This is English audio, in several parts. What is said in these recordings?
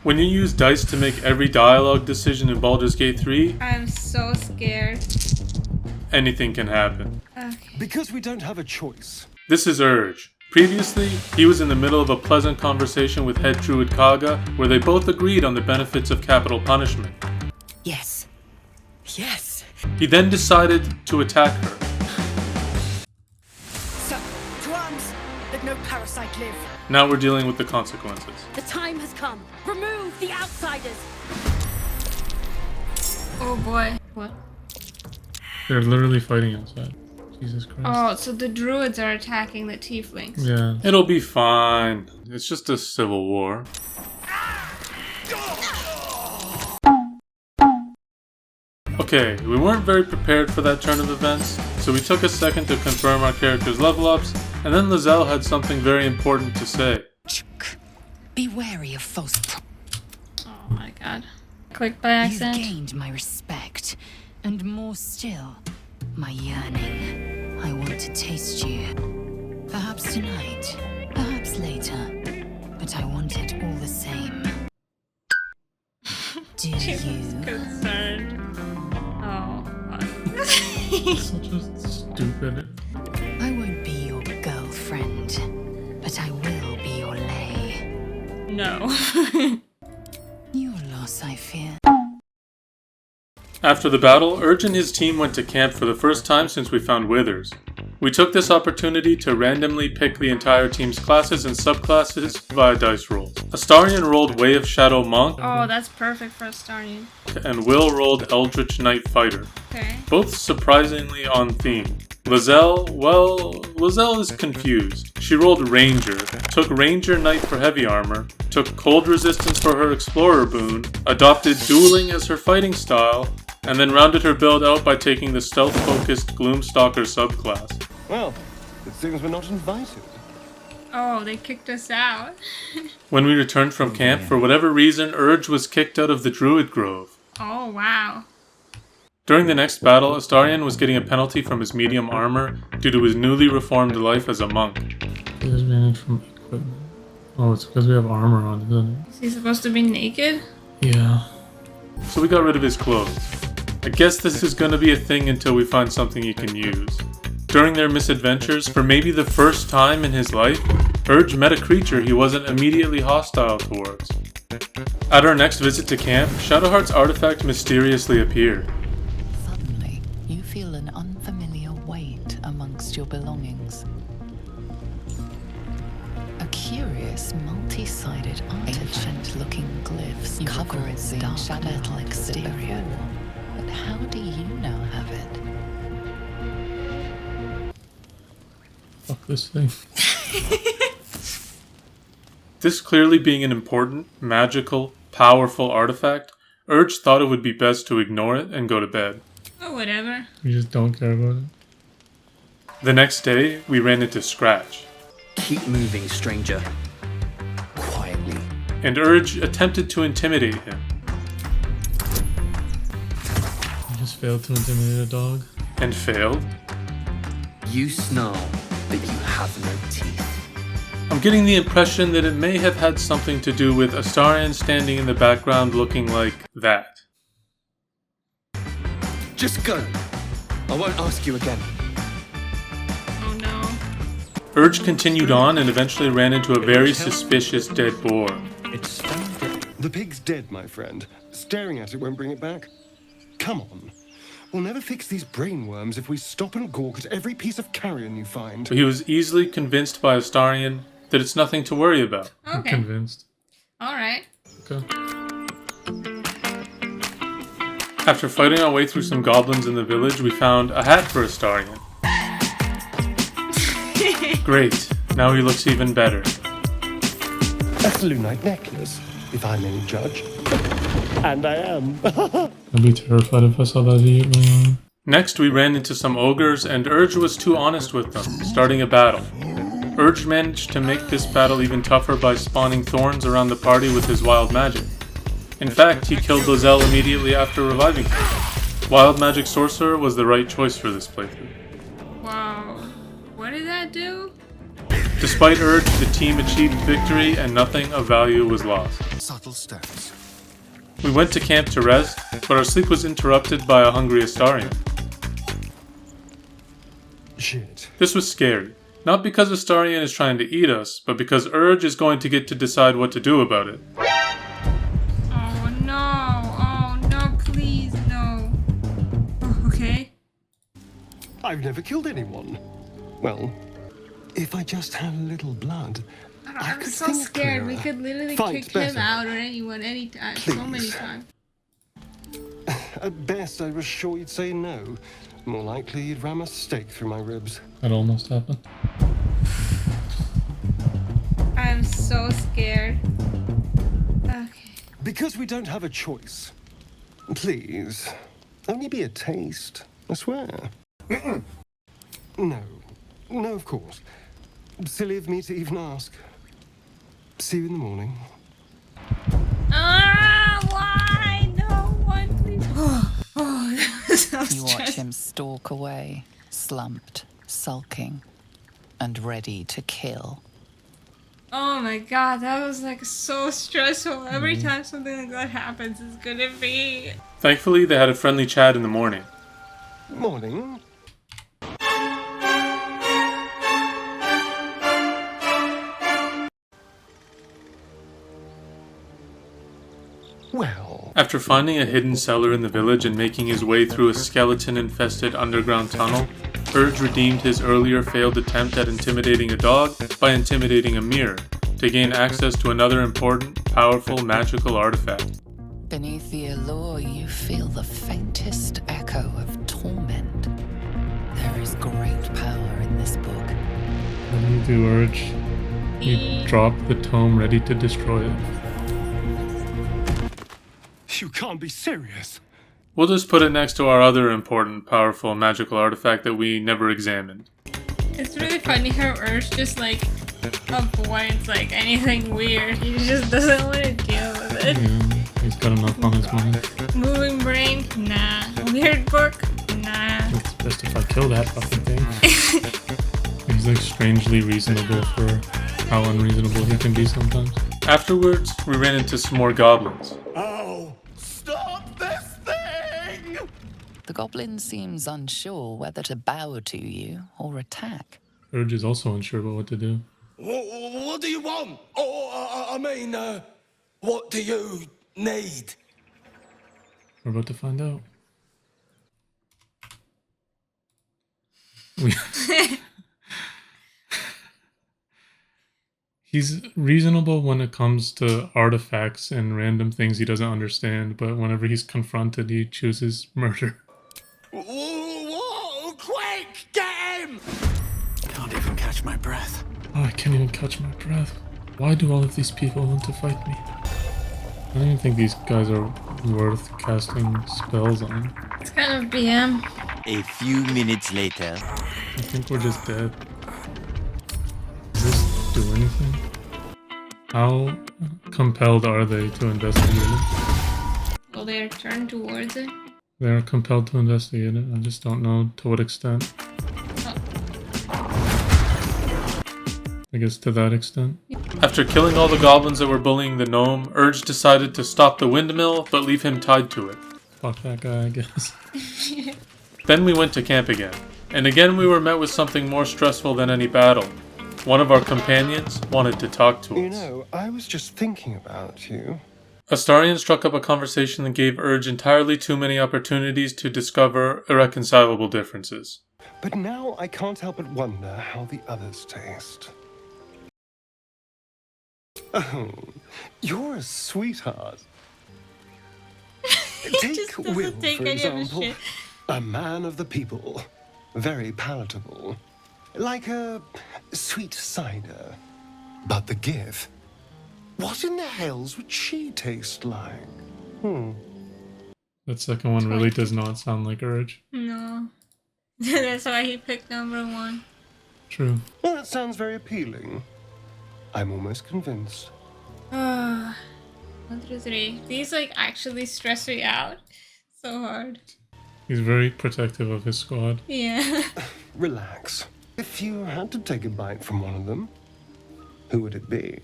When you use dice to make every dialogue decision in Baldur's Gate 3, I'm so scared. anything can happen. Okay. Because we don't have a choice. This is Urge. Previously, he was in the middle of a pleasant conversation with head Druid Kaga, where they both agreed on the benefits of capital punishment. Yes. Yes. He then decided to attack her. So, to arms! Let no parasite live. Now we're dealing with the consequences. The time has come. Remove the outsiders. Oh boy. What? They're literally fighting outside. Jesus Christ. Oh, so the druids are attacking the tieflings. Yeah. It'll be fine. It's just a civil war. Okay, we weren't very prepared for that turn of events, so we took a second to confirm our characters' level ups, and then lae'zel had something very important to say. Be wary of false Oh my god. Click by accident. You've gained my respect, and more still, my yearning. I want to taste you. Perhaps tonight, perhaps later, but I want it all the same. Do She you? was concerned. Oh. Such a stupid... I won't be your girlfriend, but I will be your lay. No. Your loss, I fear. After the battle, Urge and his team went to camp for the first time since we found Withers. We took this opportunity to randomly pick the entire team's classes and subclasses via dice rolls. Astarion rolled Way of Shadow Monk, Oh, that's perfect for Astarion. and Will rolled Eldritch Knight Fighter. Okay. Both surprisingly on theme. lae'zel, well, lae'zel is confused. She rolled Ranger, took Ranger Knight for heavy armor, took Cold Resistance for her Explorer boon, adopted Dueling as her fighting style, and then rounded her build out by taking the stealth-focused Gloomstalker subclass. Well, it seems we're not invited. Oh, they kicked us out. When we returned from camp, for whatever reason, Urge was kicked out of the Druid Grove. Oh, wow. During the next battle, Astarion was getting a penalty from his medium armor due to his newly reformed life as a monk. Disadvantage from equipment. Oh, it's because we have armor on, isn't it? Is he supposed to be naked? Yeah. So we got rid of his clothes. I guess this is gonna be a thing until we find something he can use. During their misadventures, for maybe the first time in his life, Urge met a creature he wasn't immediately hostile towards. At our next visit to camp, Shadowheart's artifact mysteriously appeared. Suddenly, you feel an unfamiliar weight amongst your belongings. A curious, multi-sided, ancient-looking glyphs cover its dark metal exterior. But how do you now have it? Fuck this thing. This clearly being an important, magical, powerful artifact, Urge thought it would be best to ignore it and go to bed. Oh, whatever. We just don't care about it. The next day, we ran into Scratch, Keep moving, stranger. Quietly. and Urge attempted to intimidate him. You just failed to intimidate a dog? And failed? You snarl, but you have no teeth. I'm getting the impression that it may have had something to do with Astarion standing in the background looking like that. Just go. I won't ask you again. Oh no. Urge continued on and eventually ran into a very suspicious dead boar. It's found dead. The pig's dead, my friend. Staring at it won't bring it back. Come on. We'll never fix these brainworms if we stop and gawk at every piece of carrion you find. He was easily convinced by Astarion that it's nothing to worry about. Okay. I'm convinced. Alright. Okay. After fighting our way through some goblins in the village, we found a hat for Astarion. Great. Now he looks even better. A Lunite necklace, if I'm any judge. And I am. I'd be terrified if I saw that idiot going on. Next, we ran into some ogres, and Urge was too honest with them, starting a battle. Urge managed to make this battle even tougher by spawning thorns around the party with his wild magic. In fact, he killed lae'zel immediately after reviving him. Wild magic sorcerer was the right choice for this playthrough. Wow. What did that do? Despite Urge, the team achieved victory and nothing of value was lost. subtle steps. We went to camp to rest, but our sleep was interrupted by a hungry Astarion. Shit. This was scary. Not because Astarion is trying to eat us, but because Urge is going to get to decide what to do about it. Oh no. Oh no, please, no. Oh, okay. I've never killed anyone. Well, if I just had a little blood, I I'm could so think scared. We clearer. could literally Fight kick better. him out or anyone anytime. So many Please. times. At best, I was sure you'd say no. More likely, you'd ram a stake through my ribs. That almost happened. I'm so scared. Okay. Because we don't have a choice. Please, only be a taste. I swear. No. No, of course. Silly of me to even ask. See you in the morning. Ah, why? No one, please. Oh, that was so You watch stressful. him stalk away, slumped, sulking, and ready to kill. Oh my god, that was like so stressful. Every time something like that happens, it's gonna be. Thankfully, they had a friendly chat in the morning. Morning. Well, After finding a hidden cellar in the village and making his way through a skeleton-infested underground tunnel, Urge redeemed his earlier failed attempt at intimidating a dog by intimidating a mirror, to gain access to another important, powerful, magical artifact. Beneath the allure, you feel the faintest echo of torment. There is great power in this book. What do you do, Urge? You drop the tome ready to destroy it. you can't be serious. We'll just put it next to our other important, powerful, magical artifact that we never examined. It's really funny how Urge just like avoids like anything weird. He just doesn't want to deal with it. Yeah, he's got enough on his mind. Moving brain? Nah. Weird book? Nah. It's best if I kill that fucking thing. He's like strangely reasonable for how unreasonable he can be sometimes. Afterwards, we ran into some more goblins. Oh, stop this thing! The goblin seems unsure whether to bow to you or attack. Urge is also unsure about what to do. What do you want? What do you need? We're about to find out. He's reasonable when it comes to artifacts and random things he doesn't understand, but whenever he's confronted, he chooses murder. Whoa, quick, get him! Can't even catch my breath. Oh, I can't even catch my breath. Why do all of these people want to fight me? I don't even think these guys are worth casting spells on. It's kind of BM. A few minutes later. I think we're just dead. Does this do anything? How compelled are they to investigate it? Will they turn towards it? They're compelled to investigate it. I just don't know to what extent. I guess to that extent. After killing all the goblins that were bullying the gnome, Urge decided to stop the windmill, but leave him tied to it. Fuck that guy, I guess. Then we went to camp again. And again we were met with something more stressful than any battle. One of our companions wanted to talk to us. You know, I was just thinking about you. Astarion struck up a conversation that gave Urge entirely too many opportunities to discover irreconcilable differences. But now I can't help but wonder how the others taste. Oh, you're a sweetheart. Take just doesn't Will, take for any of his example. shit. A man of the people. Very palatable. Like a sweet cider. But the GIF? What in the hells would she taste like? That second one really does not sound like Urge. No. That's why he picked number 1. True. Well, that sounds very appealing. I'm almost convinced. 1 through 3. These like actually stress me out so hard. He's very protective of his squad. Yeah. Relax. If you had to take a bite from one of them, who would it be?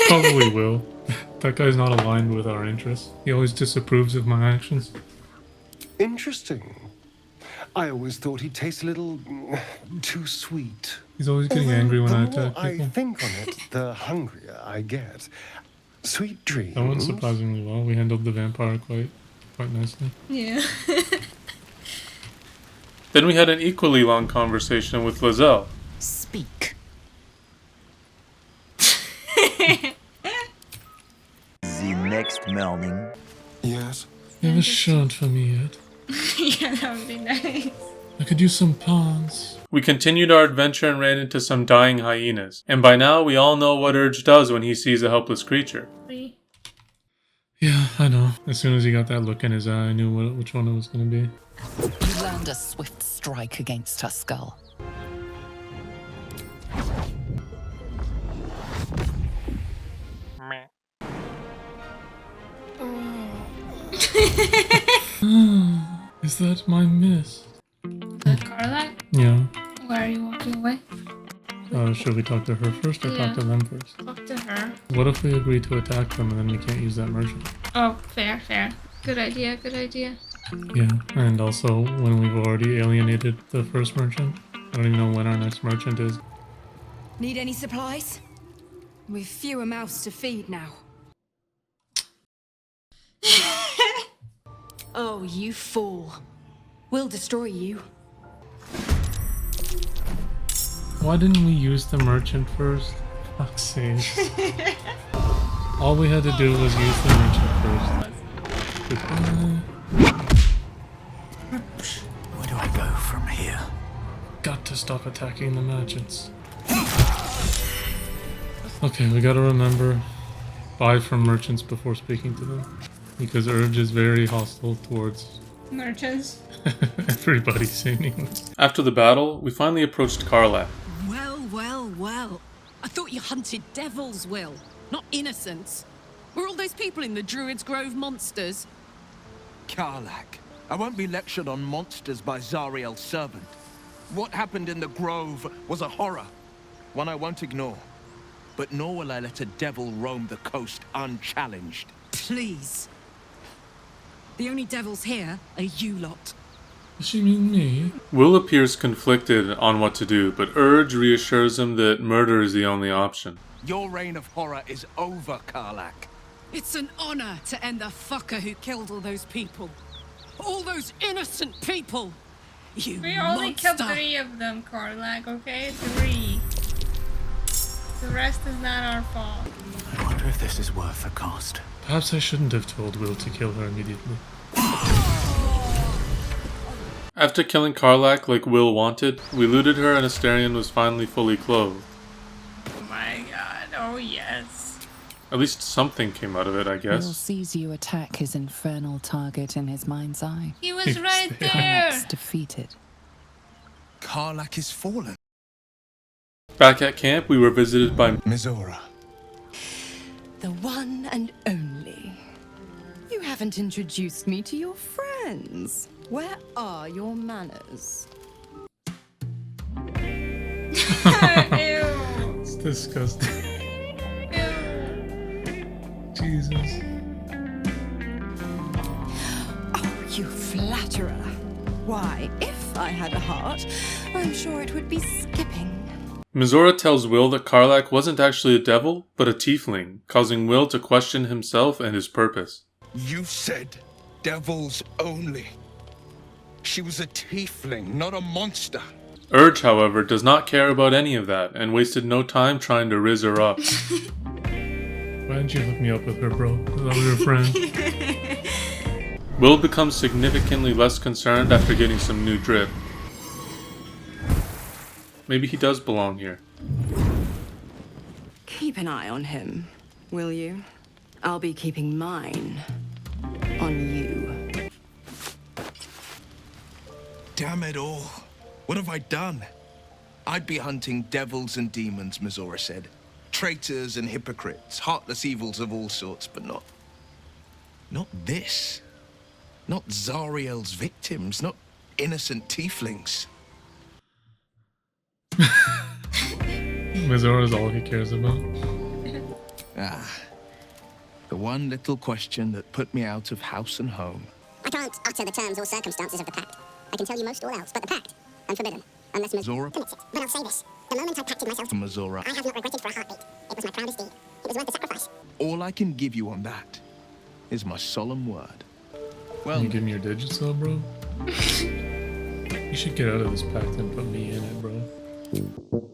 Probably will. That guy's not aligned with our interests. He always disapproves of my actions. Interesting. I always thought he tasted a little too sweet. He's always getting angry when I attack The more I people. think on it, the hungrier I get. Sweet dreams. That went surprisingly well. We handled the vampire quite nicely. Yeah. Then we had an equally long conversation with lae'zel. Speak. The next morning. Yes. You have a shirt for me yet? Yeah, that would be nice. I could use some pawns. We continued our adventure and ran into some dying hyenas. And by now, we all know what Urge does when he sees a helpless creature. Yeah, I know. As soon as he got that look in his eye, I knew which one it was going to be. You land a swift strike against her skull. Is that my miss? Karlach? Yeah. Why are you walking away? Should we talk to her first or Yeah. talk to them first? Talk to her. What if we agree to attack them and then we can't use that merchant? Oh, fair, fair. Good idea, good idea. Yeah, and also when we've already alienated the first merchant. I don't even know when our next merchant is. Need any supplies? We've fewer mouths to feed now. Oh, you fool. We'll destroy you. Why didn't we use the merchant first? Fuck's sake. All we had to do was use the merchant first. Goodbye. Where do I go from here? Got to stop attacking the merchants. Okay, we gotta remember, buy from merchants before speaking to them. Because Urge is very hostile towards Merchants? everybody seemingly. After the battle, we finally approached Karlach. Well, well, well. I thought you hunted devils, Will, not innocents. Were all those people in the Druid's Grove monsters? Karlach, I won't be lectured on monsters by Zariel's servant. What happened in the Grove was a horror, one I won't ignore. But nor will I let a devil roam the coast unchallenged. Please. The only devils here are you lot. Does she mean me? Will appears conflicted on what to do, but Urge reassures him that murder is the only option. Your reign of horror is over, Karlach. It's an honor to end the fucker who killed all those people. All those innocent people. You We only killed monster. 3 of them, Karlach, okay? 3. The rest is not our fault. I wonder if this is worth the cost. Perhaps I shouldn't have told Will to kill her immediately. After killing Karlach like Will wanted, we looted her and Astarion was finally fully clothed. Oh my god, oh yes. At least something came out of it, I Will guess. sees you attack his infernal target in his mind's eye. He was right there! Karlach's defeated. Karlach is fallen. Back at camp, we were visited by Mizora. The one and only. You haven't introduced me to your friends. Where are your manners? Ew. It's disgusting. Jesus. Oh, you flatterer. Why, if I had a heart, I'm sure it would be skipping. Mizora tells Will that Karlach wasn't actually a devil, but a tiefling, causing Will to question himself and his purpose. You said devils only. She was a tiefling, not a monster. Urge, however, does not care about any of that, and wasted no time trying to rizz her up. Why didn't you hook me up with her, bro? I thought we were friends. Will becomes significantly less concerned after getting some new drip. Maybe he does belong here. Keep an eye on him, will you? I'll be keeping mine on you. Damn it all. What have I done? I'd be hunting devils and demons, Mizora said. Traitors and hypocrites, heartless evils of all sorts, but not this. Not Zariel's victims, not innocent tieflings. Mizora is all he cares about. The one little question that put me out of house and home. I can't utter the terms or circumstances of the pact. I can tell you most all else, but the pact, unforbidden, unless Mizora commits it. But I'll say this. The moment I pacted myself to Mizora. I have not regretted for a heartbeat. It was my proudest deed. It was worth the sacrifice. All I can give you on that is my solemn word. Well, you give me your digits though, bro? You should get out of this pact and put me in it, bro.